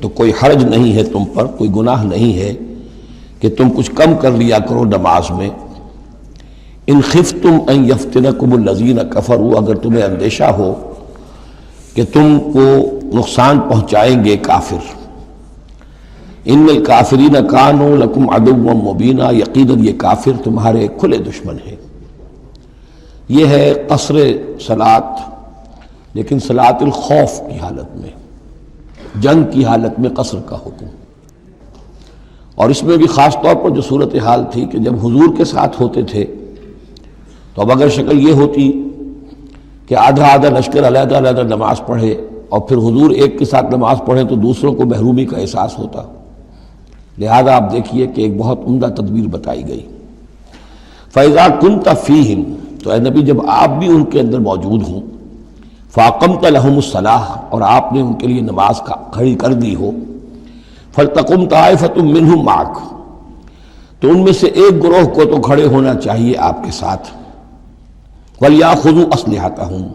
تو کوئی حرج نہیں ہے تم پر، کوئی گناہ نہیں ہے کہ تم کچھ کم کر لیا کرو نماز میں۔ ان خفتم ان یفتنکم الذین کفروا، اگر تمہیں اندیشہ ہو کہ تم کو نقصان پہنچائیں گے کافر۔ ان الکافرین کانوا لکم عدوا مبینا، یقیناً یہ کافر تمہارے کھلے دشمن ہیں۔ یہ ہے قصر صلاۃ، لیکن صلاۃ الخوف کی حالت میں، جنگ کی حالت میں قصر کا حکم۔ اور اس میں بھی خاص طور پر جو صورتحال تھی کہ جب حضور کے ساتھ ہوتے تھے تو اب اگر شکل یہ ہوتی کہ آدھا آدھا لشکر علیحدہ علیحدہ نماز پڑھے اور پھر حضور ایک کے ساتھ نماز پڑھیں تو دوسروں کو محرومی کا احساس ہوتا، لہذا آپ دیکھیے کہ ایک بہت عمدہ تدبیر بتائی گئی۔ فَإِذَا كُنْتَ فِيهِمْ، تو اے نبی جب آپ بھی ان کے اندر موجود ہوں، فَأَقَمْتَ لَهُمُ الصَّلَاةَ، اور آپ نے ان کے لیے نماز کھڑی کر دی ہو، فَلْتَقُمْ طَائِفَةٌ مِّنْهُمْ مَعَكَ، تو ان میں سے ایک گروہ کو تو کھڑے ہونا چاہیے آپ کے ساتھ، وَلْيَأْخُذُوا أَسْلِحَتَهُمْ،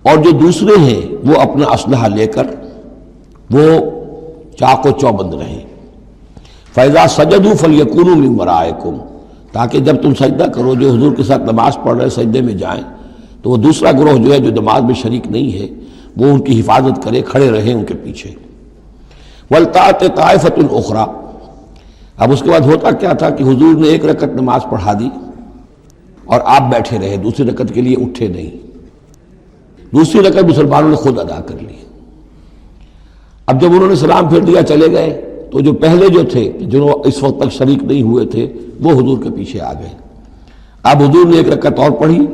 اور جو دوسرے ہیں وہ اپنا اسلحہ لے کر وہ چاق و چوبند رہیں۔ فَإِذَا سَجَدُوا فَلْيَكُونُوا مِنْ وَرَائِكُمْ، تاکہ جب تم سجدہ کرو، جو حضور کے ساتھ نماز پڑھ رہے سجدے میں جائیں تو وہ دوسرا گروہ جو ہے جو نماز میں شریک نہیں ہے وہ ان کی حفاظت کرے، کھڑے رہیں ان کے پیچھے۔ وَلْتَأْتِ طَائِفَةٌ أُخْرَىٰ، اب اس کے بعد ہوتا کیا تھا کہ حضور نے ایک رکعت نماز پڑھا دی اور آپ بیٹھے رہے، دوسری رکعت کے لیے اٹھے نہیں، دوسری رکعت مسلمانوں نے خود ادا کر لی۔ اب جب انہوں نے سلام پھیر دیا چلے گئے تو جو پہلے جو تھے جو اس وقت تک شریک نہیں ہوئے تھے وہ حضور کے پیچھے آ گئے۔ اب حضور نے ایک رکعت اور پڑھی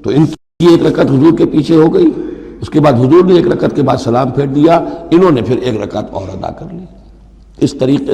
تو ان کی ایک رکعت حضور کے پیچھے ہو گئی، اس کے بعد حضور نے ایک رکعت کے بعد سلام پھیر دیا، انہوں نے پھر ایک رکعت اور ادا کر لی۔ اس طریقے سے